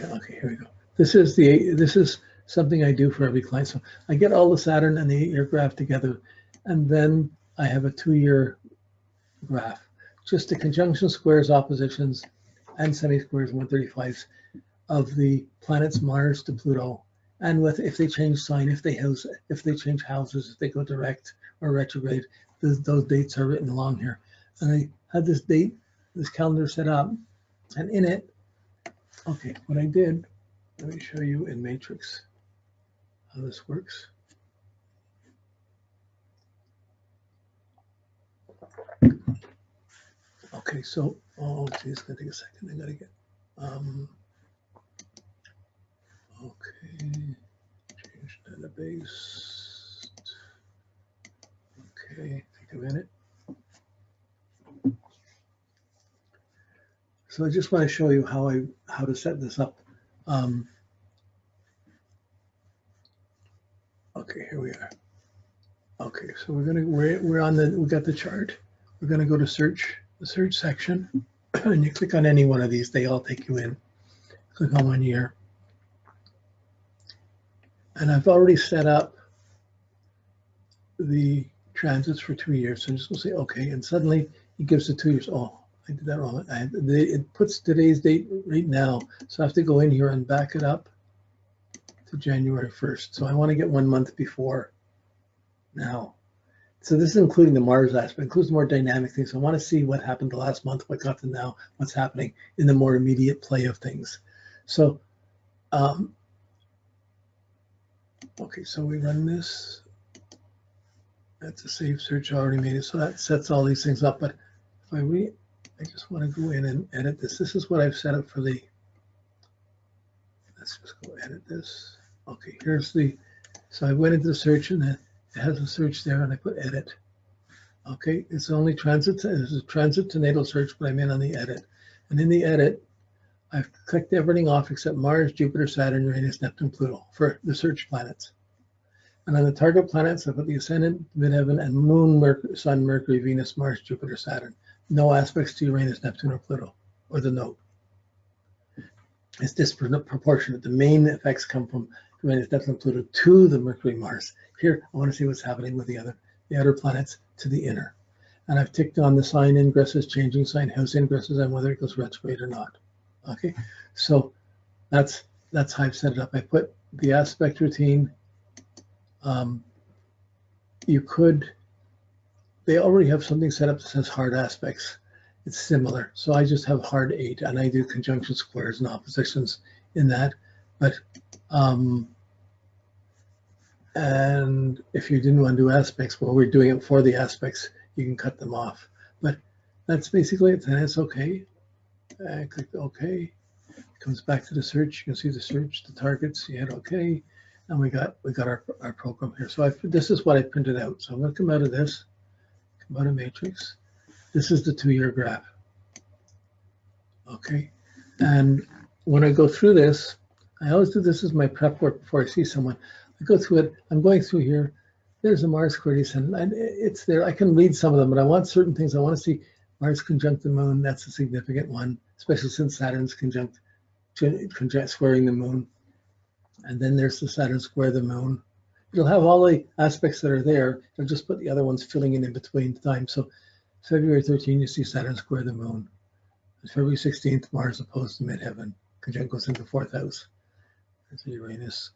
Okay, here we go. This is something I do for every client. So I get all the Saturn and the 8-year graph together, and then I have a 2-year graph, just the conjunction squares, oppositions, and semi-squares, 135s of the planets Mars to Pluto, and with if they change sign, if they change houses, if they go direct or retrograde, those dates are written along here. And I had this calendar set up, and in it, okay, what I did, let me show you in Matrix how this works. Okay, so, oh geez, it's gonna take a second. I gotta get, okay, change database. Okay, take a minute. So I just want to show you how to set this up. Okay, here we are. Okay, so we got the chart. We're gonna go to the search section, and you click on any one of these. They all take you in. Click on 1 year, and I've already set up the transits for 2 years. So I'm just gonna say okay, and suddenly it gives the 2 years. Oh, I did that wrong. It puts today's date right now, so I have to go in here and back it up to January 1st. So I want to get 1 month before now. So this is including the Mars aspect, includes more dynamic things. So I want to see what happened the last month, what got to now, what's happening in the more immediate play of things. So, okay, so we run this. That's a save search, I already made it. So that sets all these things up. But if I just want to go in and edit this. This is what I've set up for the, let's just go edit this. Okay, so I went into the search, and it has a search there, and I put edit. Okay, it's only transit, it's a transit to natal search, but I'm in on the edit. And in the edit, I've clicked everything off except Mars, Jupiter, Saturn, Uranus, Neptune, Pluto for the search planets. And on the target planets, I put the ascendant, midheaven, and Moon, Sun, Mercury, Venus, Mars, Jupiter, Saturn. No aspects to Uranus, Neptune, or Pluto, or the node. It's disproportionate. The main effects come from Uranus, Neptune, Pluto to the Mercury, Mars. Here, I want to see what's happening with the outer planets to the inner. And I've ticked on the sign ingresses, changing sign, house ingresses, and whether it goes retrograde or not. Okay, so that's how I've set it up. I put the aspect routine. They already have something set up that says hard aspects. It's similar. So I just have hard 8, and I do conjunction squares and oppositions in that. But and if you didn't want to do aspects, well, we're doing it for the aspects. You can cut them off. But that's basically it, and it's okay. I click OK. It comes back to the search. You can see the search, the targets. You hit OK, and we got our program here. So this is what I printed out. So I'm going to come out of this. Come out of Matrix. This is the 2-year graph. Okay, and when I go through this, I always do this as my prep work before I see someone. I go through it. I'm going through here. There's a Mars square descendant, and it's there. I can read some of them, but I want certain things. I want to see Mars conjunct the moon. That's a significant one, especially since Saturn's conjunct squaring the moon. And then there's the Saturn square the moon. It'll have all the aspects that are there. It'll just put the other ones filling in between time. So February 13, you see Saturn square the moon. February 16th, Mars opposed to midheaven. Conjunct goes into 4th house. There's Uranus.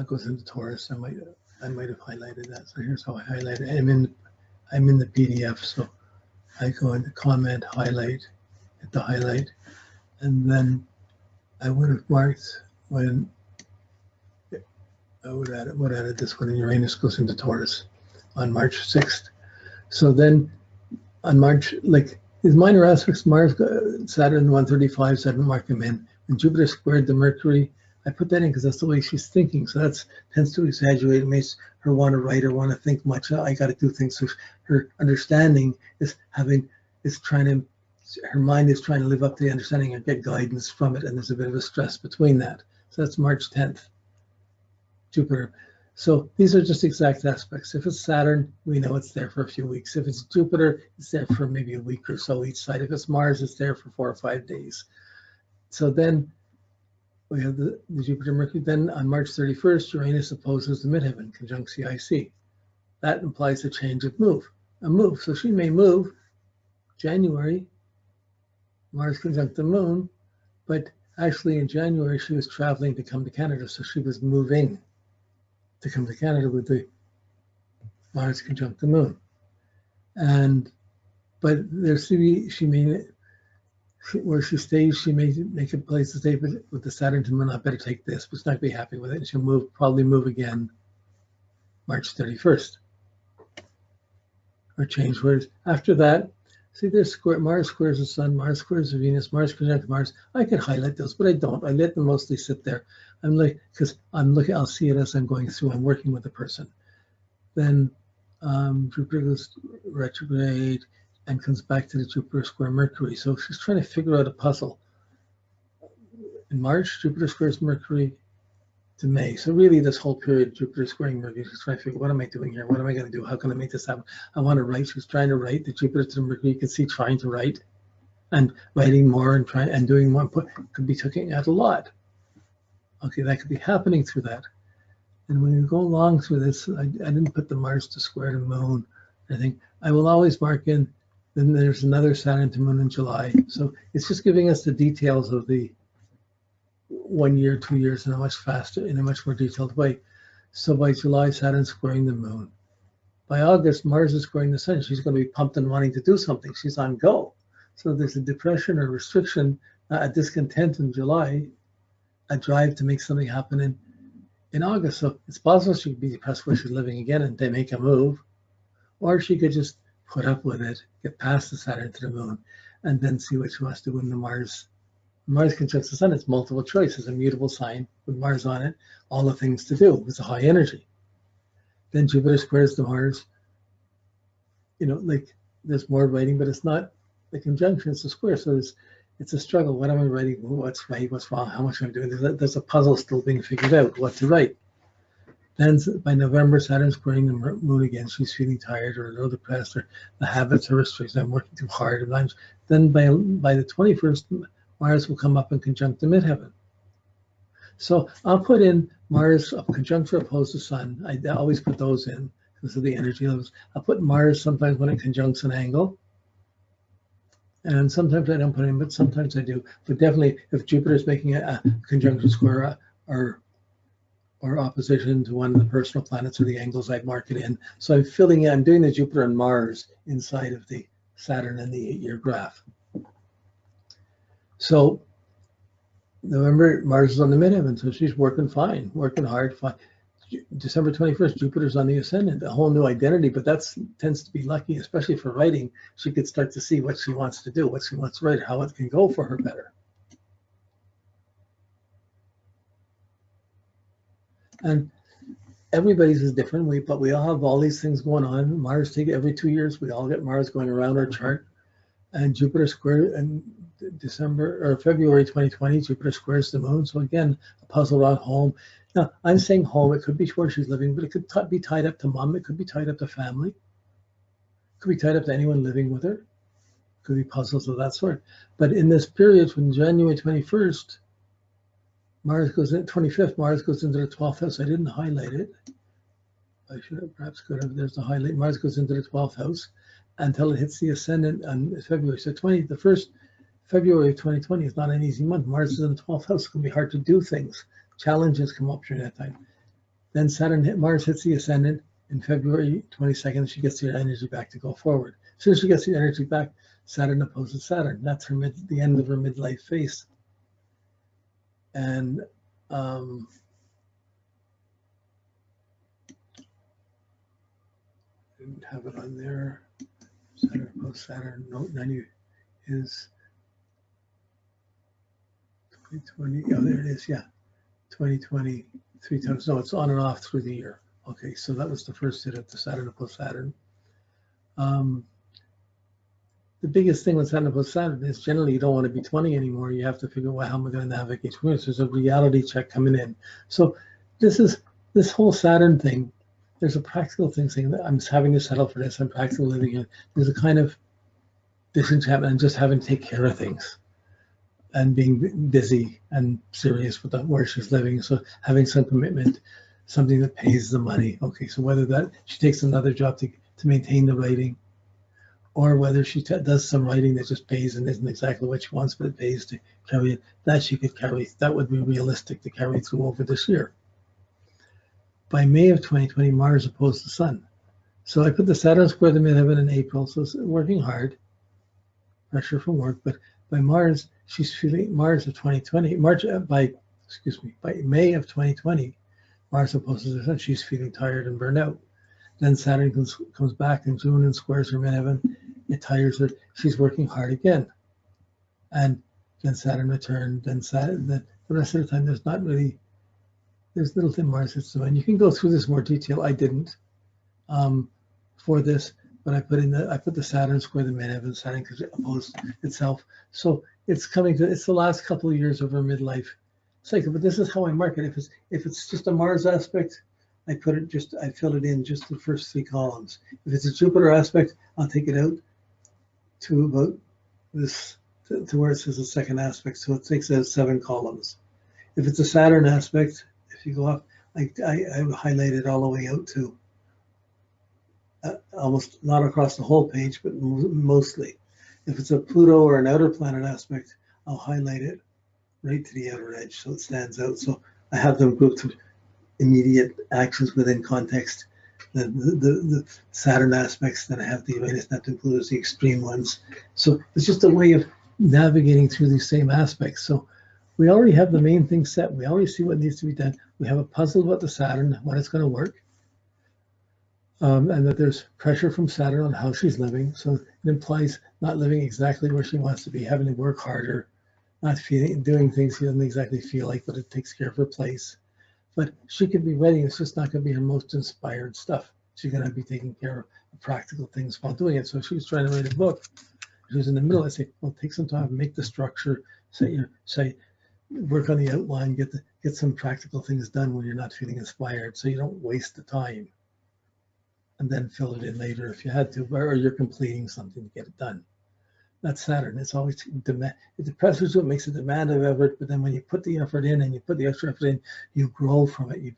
Goes into Taurus. I might have highlighted that. So here's how I highlight it. I'm in the PDF, so I go into comment, highlight, hit the highlight, and then I would have marked when I would add this when Uranus goes into Taurus on March 6th. So then on March, like these minor aspects, Mars, Saturn 135, Saturn mark them in. When Jupiter squared the Mercury, I put that in because that's the way she's thinking. So that tends to exaggerate. It makes her want to write or want to think much. I got to do things. So her understanding is her mind is trying to live up to the understanding and get guidance from it. And there's a bit of a stress between that. So that's March 10th, Jupiter. So these are just exact aspects. If it's Saturn, we know it's there for a few weeks. If it's Jupiter, it's there for maybe a week or so each side. If it's Mars, it's there for 4 or 5 days. So then we have the Jupiter Mercury. Then on March 31st, Uranus opposes the midheaven, conjunct CIC. That implies a change of move, a move. So she may move January, Mars conjunct the moon, but actually in January she was traveling to come to Canada. So she was moving to come to Canada with the Mars conjunct the moon. But there's she may, where she stays, she may make a place to stay, but with the Saturn to moon, I better take this, but she's not going to be happy with it. And she'll probably move again March 31st. Or change words. After that, see there's Mars squares the Sun, Mars squares the Venus, Mars conjunct Mars. I could highlight those, but I don't. I let them mostly sit there. Because I'll see it as I'm going through, I'm working with the person. Then Jupiter goes retrograde and comes back to the Jupiter square Mercury. So she's trying to figure out a puzzle. In March, Jupiter squares Mercury to May. So really this whole period, Jupiter squaring Mercury, she's trying to figure, what am I doing here? What am I going to do? How can I make this happen? I want to write. She's trying to write. The Jupiter to the Mercury, you can see trying to write and writing more and doing more. Could be taking out a lot. Okay, that could be happening through that. And when you go along through this, I didn't put the Mars to square the moon. I think I will always mark in, then there's another Saturn to moon in July. So it's just giving us the details of the 1 year, 2 years in a much more detailed way. So by July, Saturn's squaring the moon. By August, Mars is squaring the sun. She's going to be pumped and wanting to do something. She's on go. So there's a depression or restriction, a discontent in July, a drive to make something happen in August. So it's possible she could be depressed where she's living again and they make a move. Or she could just put up with it, get past the Saturn to the moon, and then see what she wants to do when the Mars conjuncts the sun. It's multiple choice. It's a mutable sign with Mars on it. All the things to do. It's a high energy. Then Jupiter squares the Mars. Like there's more writing, but it's not the conjunction. It's a square. So it's a struggle. What am I writing? What's right? What's wrong? How much am I doing? There's a puzzle still being figured out. What to write. Then by November, Saturn's squaring the moon again. She's feeling tired or a little depressed, or the habits are restricted. I'm working too hard. Then by the 21st, Mars will come up and conjunct the midheaven. So I'll put in Mars conjuncture opposed to Sun. I always put those in because of the energy levels. I'll put Mars sometimes when it conjuncts an angle. And sometimes I don't put it in, but sometimes I do. But definitely if Jupiter is making a conjunction square or opposition to one of the personal planets or the angles, I'd mark it in. So I'm doing the Jupiter and Mars inside of the Saturn and the 8-year graph. So November, Mars is on the midheaven, so she's working fine, working hard. Fine. December 21st, Jupiter's on the ascendant, a whole new identity, but that tends to be lucky, especially for writing. She could start to see what she wants to do, what she wants to write, how it can go for her better. And everybody's is different, but we all have all these things going on. Mars every 2 years, we all get Mars going around our chart. And Jupiter square and February 2020, Jupiter squares the moon. So again, a puzzle around home. Now, I'm saying home, it could be where she's living, but it could be tied up to mom. It could be tied up to family. It could be tied up to anyone living with her. It could be puzzles of that sort. But in this period from January 21st, Mars goes in, 25th, Mars goes into the 12th house. I didn't highlight it. I should have perhaps could have. There's the highlight. Mars goes into the 12th house until it hits the ascendant on February. So the first February of 2020 is not an easy month. Mars is in the 12th house. It's going to be hard to do things. Challenges come up during that time. Then Mars hits the ascendant in February 22nd. She gets her energy back to go forward. As soon as she gets the energy back, Saturn opposes Saturn. That's the end of her midlife phase. And didn't have it on there. Saturn post Saturn. Note 90 is 2020. Oh, there it is. Yeah, 2020 3 times. No, it's on and off through the year. Okay, so that was the first hit at the Saturn opposed Saturn. The biggest thing with Saturn opposed Saturn is generally you don't want to be 20 anymore. You have to figure out, well, how am I going to navigate through it? So there's a reality check coming in. So this whole Saturn thing. There's a practical thing saying that I'm having to settle for this. I'm practically living it. There's a kind of disenchantment and just having to take care of things. and being busy and serious with where she's living. So having some commitment, something that pays the money. Okay, so whether that she takes another job to maintain the writing, or whether she does some writing that just pays and isn't exactly what she wants, but it pays to carry it, that she could carry. That would be realistic to carry through over this year. By May of 2020, Mars opposed the Sun. So I put the Saturn square the midheaven in April, so it's working hard, pressure from work. But by Mars, she's feeling Mars of 2020, by May of 2020, Mars opposes the Sun. She's feeling tired and burned out. Then Saturn comes back in June and squares her midheaven. It tires her. She's working hard again. And then Saturn returned. Then the rest of the time, there's little thin Mars hits the Moon. You can go through this more detail. I didn't for this, but I put the Saturn square the midheaven. Saturn because it opposed itself. So it's the last couple of years of her midlife cycle. But this is how I mark it. If it's just a Mars aspect, I fill it in just the first 3 columns. If it's a Jupiter aspect, I'll take it out to about this, to where it says the second aspect. So it takes out 7 columns. If it's a Saturn aspect, if you go up, I highlight it all the way out to almost not across the whole page, but mostly. If it's a Pluto or an outer planet aspect, I'll highlight it right to the outer edge so it stands out. So I have them grouped to immediate actions within context. The Saturn aspects, then I have the Uranus, Neptune, Pluto as the extreme ones. So it's just a way of navigating through these same aspects. So we already have the main thing set. We already see what needs to be done. We have a puzzle about the Saturn, when it's going to work, and that there's pressure from Saturn on how she's living. So it implies not living exactly where she wants to be, having to work harder, not doing things she doesn't exactly feel like, but it takes care of her place. But she could be writing, it's just not going to be her most inspired stuff. She's going to be taking care of practical things while doing it. So if she was trying to write a book, she was in the middle, I say, well, take some time, make the structure, say, work on the outline, get some practical things done when you're not feeling inspired, so you don't waste the time. And then fill it in later if you had to, or you're completing something to get it done. That's Saturn. It's always demand. It depresses you, it makes a demand of effort, but then when you put the effort in and you put the extra effort in, you grow from it. You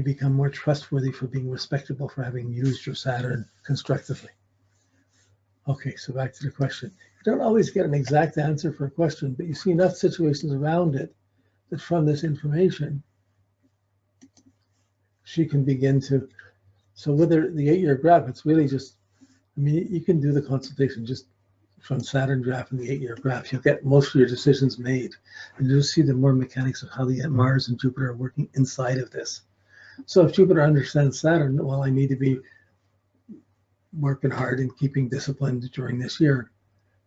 become more trustworthy for being respectable for having used your Saturn constructively. Okay, so back to the question. You don't always get an exact answer for a question, but you see enough situations around it that from this information, she can begin to. So with the 8-year graph, it's really just, I mean, you can do the consultation just from Saturn graph and the 8-year graph. You'll get most of your decisions made. And you'll see the more mechanics of how the Mars and Jupiter are working inside of this. So if Jupiter understands Saturn, well, I need to be working hard and keeping disciplined during this year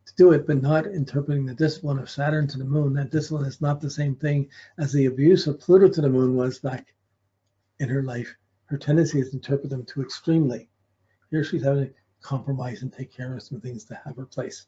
to do it, but not interpreting the discipline of Saturn to the Moon. That discipline is not the same thing as the abuse of Pluto to the Moon was back in her life. Her tendency is to interpret them too extremely. Here she's having to compromise and take care of some things to have her place.